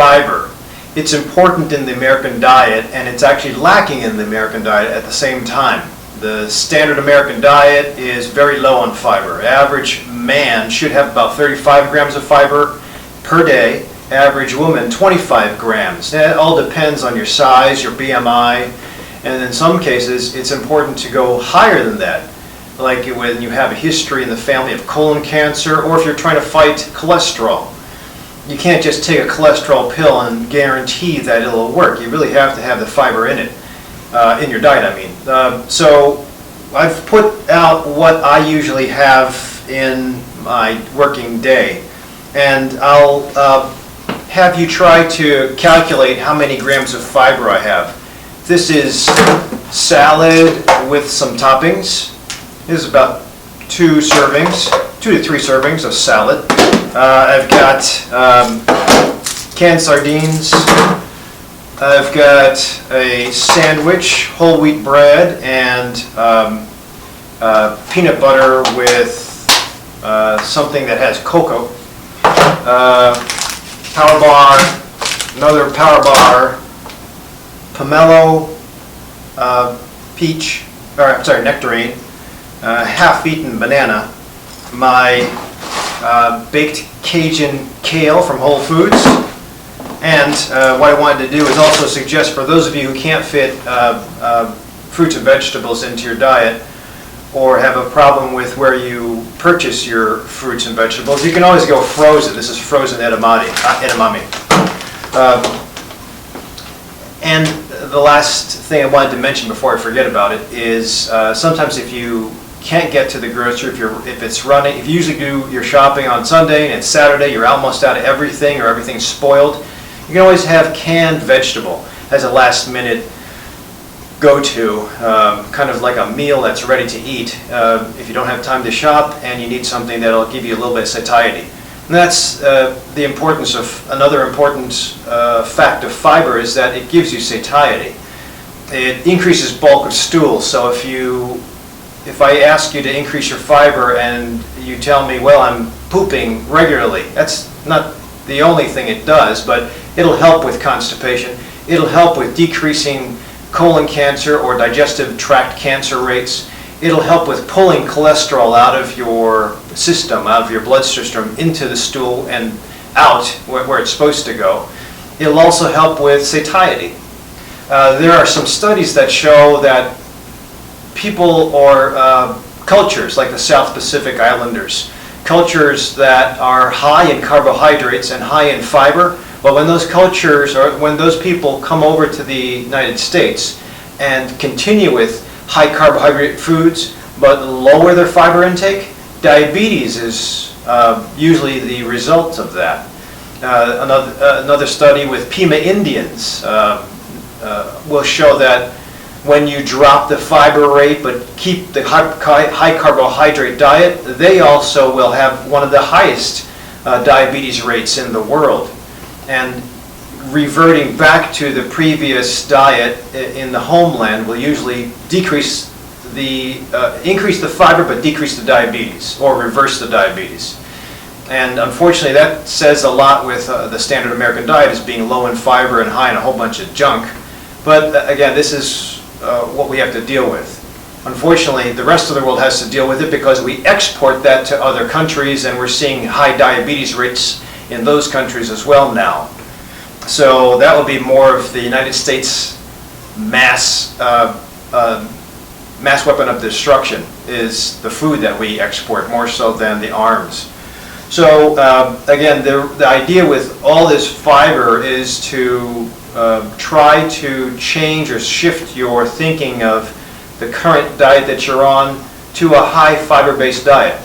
fiber. It's important in the American diet, and it's actually lacking in the American diet at the same time. The standard American diet is very low on fiber. Average man should have about 35 grams of fiber per day. Average woman, 25 grams. It all depends on your size, your BMI, and in some cases it's important to go higher than that. Like when you have a history in the family of colon cancer, or if you're trying to fight cholesterol. You can't just take a cholesterol pill and guarantee that it'll work. You really have to have the fiber in it, in your diet, I mean. So I've put out what I usually have in my working day, and I'll have you try to calculate how many grams of fiber I have. This is salad with some toppings. This is about 2 to 3 servings of salad. I've got canned sardines. I've got a sandwich, whole wheat bread, and peanut butter with something that has cocoa. Power bar, another power bar, pomelo, peach, or I'm sorry, nectarine, half-eaten banana, my baked Cajun kale from Whole Foods, and what I wanted to do is also suggest for those of you who can't fit fruits and vegetables into your diet, or have a problem with where you purchase your fruits and vegetables, you can always go frozen. This is frozen edamame. And the last thing I wanted to mention before I forget about it is sometimes if you can't get to the grocery, if you usually do your shopping on Sunday and it's Saturday, you're almost out of everything or everything's spoiled, you can always have canned vegetable as a last minute go-to, kind of like a meal that's ready to eat if you don't have time to shop and you need something that'll give you a little bit of satiety. And that's the importance of, another important fact of fiber is that it gives you satiety. It increases bulk of stool, so if I ask you to increase your fiber and you tell me, well, I'm pooping regularly, that's not the only thing it does, but it'll help with constipation. It'll help with decreasing colon cancer or digestive tract cancer rates. It'll help with pulling cholesterol out of your system, out of your blood system, into the stool and out where it's supposed to go. It'll also help with satiety. There are some studies that show that people or cultures like the South Pacific Islanders, cultures that are high in carbohydrates and high in fiber, but when those cultures, or when those people come over to the United States and continue with high carbohydrate foods but lower their fiber intake, diabetes is usually the result of that. Another study with Pima Indians will show that when you drop the fiber rate but keep the high carbohydrate diet, they also will have one of the highest diabetes rates in the world. And reverting back to the previous diet in the homeland will usually increase the fiber but decrease the diabetes, or reverse the diabetes. And unfortunately that says a lot with the standard American diet as being low in fiber and high in a whole bunch of junk. But again, this is what we have to deal with. Unfortunately, the rest of the world has to deal with it because we export that to other countries, and we're seeing high diabetes rates in those countries as well now. So that will be more of the United States mass weapon of destruction, is the food that we export more so than the arms. So again, the idea with all this fiber is to try to change or shift your thinking of the current diet that you're on to a high fiber-based diet.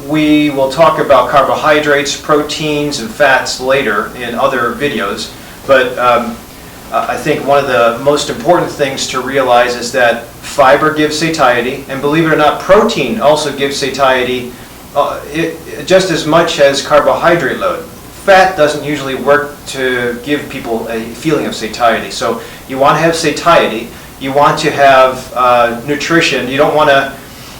We will talk about carbohydrates, proteins, and fats later in other videos, but I think one of the most important things to realize is that fiber gives satiety, and believe it or not, protein also gives satiety just as much as carbohydrate load. Fat doesn't usually work to give people a feeling of satiety. So you want to have satiety, you want to have nutrition, you don't want to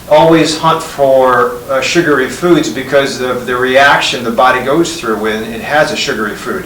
always hunt for sugary foods because of the reaction the body goes through when it has a sugary food.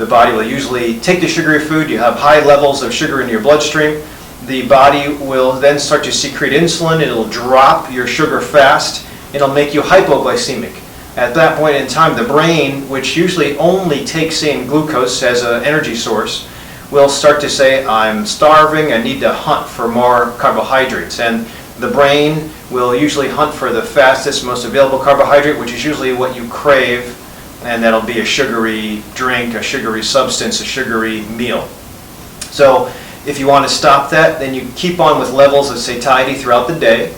the body will usually take the sugary food. You have high levels of sugar in your bloodstream. The body will then start to secrete insulin. It'll drop your sugar fast. It'll make you hypoglycemic. At that point in time, the brain, which usually only takes in glucose as an energy source, will start to say, I'm starving, I need to hunt for more carbohydrates. And the brain will usually hunt for the fastest, most available carbohydrate, which is usually what you crave, and that'll be a sugary drink, a sugary substance, a sugary meal. So if you want to stop that, then you keep on with levels of satiety throughout the day.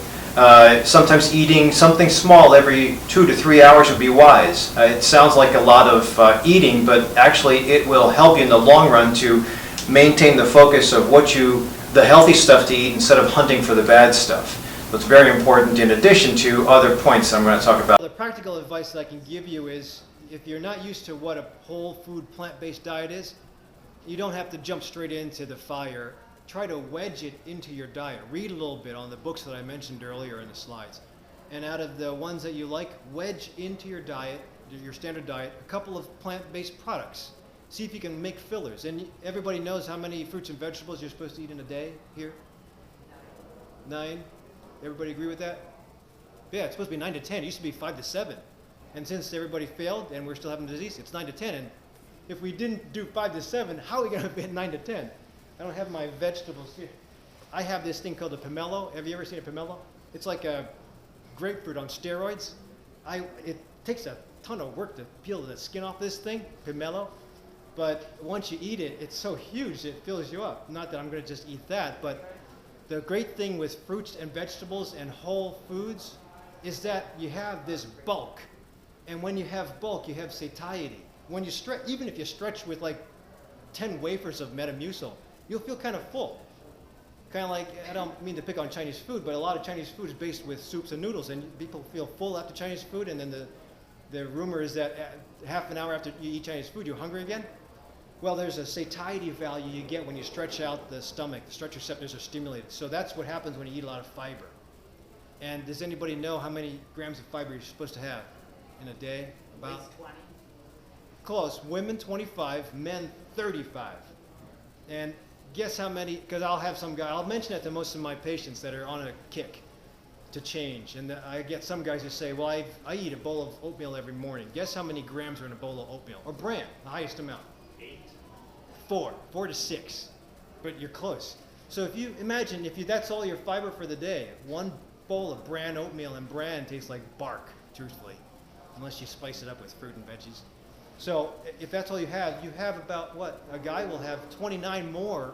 Sometimes eating something small every 2 to 3 hours would be wise. It sounds like a lot of eating, but actually it will help you in the long run to maintain the focus of the healthy stuff to eat instead of hunting for the bad stuff. So it's very important in addition to other points I'm going to talk about. The practical advice that I can give you is, if you're not used to what a whole food plant-based diet is, you don't have to jump straight into the fire. Try to wedge it into your diet. Read a little bit on the books that I mentioned earlier in the slides. And out of the ones that you like, wedge into your diet, your standard diet, a couple of plant-based products. See if you can make fillers. And everybody knows how many fruits and vegetables you're supposed to eat in a day here? 9? Everybody agree with that? Yeah, it's supposed to be 9 to 10. It used to be 5 to 7. And since everybody failed and we're still having disease, it's 9 to 10. And if we didn't do 5 to 7, how are we going to be at 9 to 10? I don't have my vegetables here. I have this thing called a pomelo. Have you ever seen a pomelo? It's like a grapefruit on steroids. It takes a ton of work to peel the skin off this thing, pomelo. But once you eat it, it's so huge it fills you up. Not that I'm going to just eat that, but the great thing with fruits and vegetables and whole foods is that you have this bulk. And when you have bulk, you have satiety. When you stretch, even if you stretch with like 10 wafers of Metamucil, you'll feel kind of full. Kind of like, I don't mean to pick on Chinese food, but a lot of Chinese food is based with soups and noodles, and people feel full after Chinese food, and then the rumor is that half an hour after you eat Chinese food, you're hungry again. Well, there's a satiety value you get when you stretch out the stomach. The stretch receptors are stimulated. So that's what happens when you eat a lot of fiber. And does anybody know how many grams of fiber you're supposed to have in a day? About? At least 20. Close. Women 25, men 35. And guess how many, because I'll have some guy, I'll mention that to most of my patients that are on a kick to change. And I get some guys who say, well, I eat a bowl of oatmeal every morning. Guess how many grams are in a bowl of oatmeal? Or bran, the highest amount? 8. 4 to 6. But you're close. So if you imagine, that's all your fiber for the day, one bowl of bran oatmeal, and bran tastes like bark, truthfully, unless you spice it up with fruit and veggies. So if that's all you have about what? A guy will have 29 more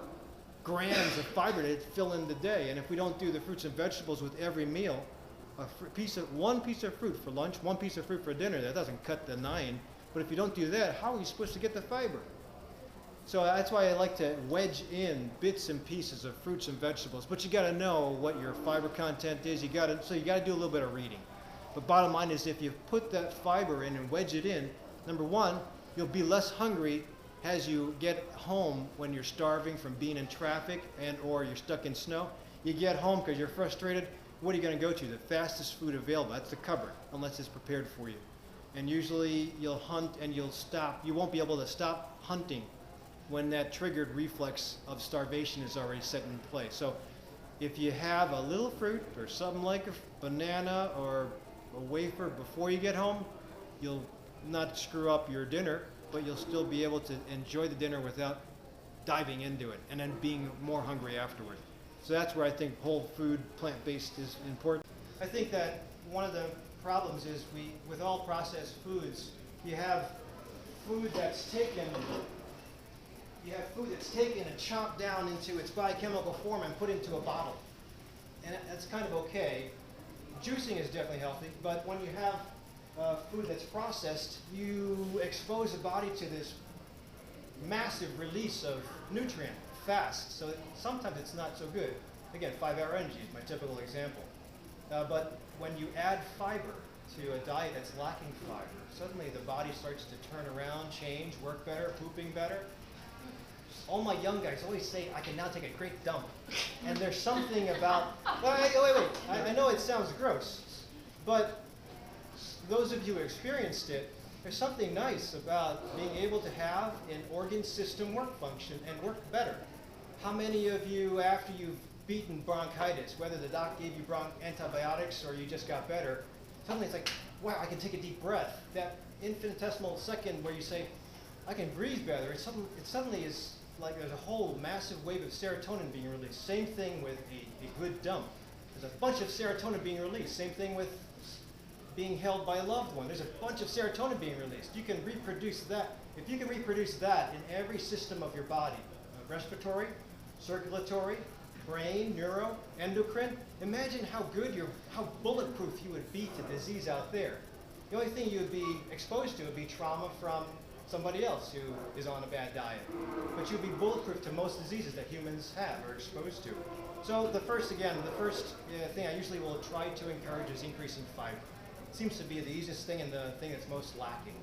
grams of fiber to fill in the day. And if we don't do the fruits and vegetables with every meal, one piece of fruit for lunch, one piece of fruit for dinner, that doesn't cut the 9. But if you don't do that, how are you supposed to get the fiber? So that's why I like to wedge in bits and pieces of fruits and vegetables. But you got to know what your fiber content is. So you got to do a little bit of reading. But bottom line is, if you put that fiber in and wedge it in, number one, you'll be less hungry as you get home when you're starving from being in traffic or you're stuck in snow. You get home because you're frustrated. What are you going to go to? The fastest food available. That's the cupboard, unless it's prepared for you. And usually you'll hunt and you'll stop. You won't be able to stop hunting when that triggered reflex of starvation is already set in place. So if you have a little fruit or something like a banana or a wafer before you get home, you'll not screw up your dinner, but you'll still be able to enjoy the dinner without diving into it and then being more hungry afterward. So that's where I think whole food, plant-based is important. I think that one of the problems is with all processed foods, you have food that's taken and chopped down into its biochemical form and put into a bottle. And that's kind of okay. Juicing is definitely healthy, but when you have food that's processed, you expose the body to this massive release of nutrient fast. So sometimes it's not so good. Again, 5-hour energy is my typical example. But when you add fiber to a diet that's lacking fiber, suddenly the body starts to turn around, change, work better, pooping better. All my young guys always say, I can now take a great dump. And there's something about, wait. I know it sounds gross, but those of you who experienced it, there's something nice about being able to have an organ system work function and work better. How many of you, after you've beaten bronchitis, whether the doc gave you antibiotics or you just got better, suddenly it's like, wow, I can take a deep breath. That infinitesimal second where you say, I can breathe better, it suddenly is like there's a whole massive wave of serotonin being released. Same thing with a good dump. There's a bunch of serotonin being released. Same thing with being held by a loved one. There's a bunch of serotonin being released. You can reproduce that. If you can reproduce that in every system of your body, respiratory, circulatory, brain, neuro, endocrine, imagine how bulletproof you would be to disease out there. The only thing you would be exposed to would be trauma from somebody else who is on a bad diet. But you'd be bulletproof to most diseases that humans have or are exposed to. So the first thing I usually will try to encourage is increasing fiber. It seems to be the easiest thing and the thing that's most lacking.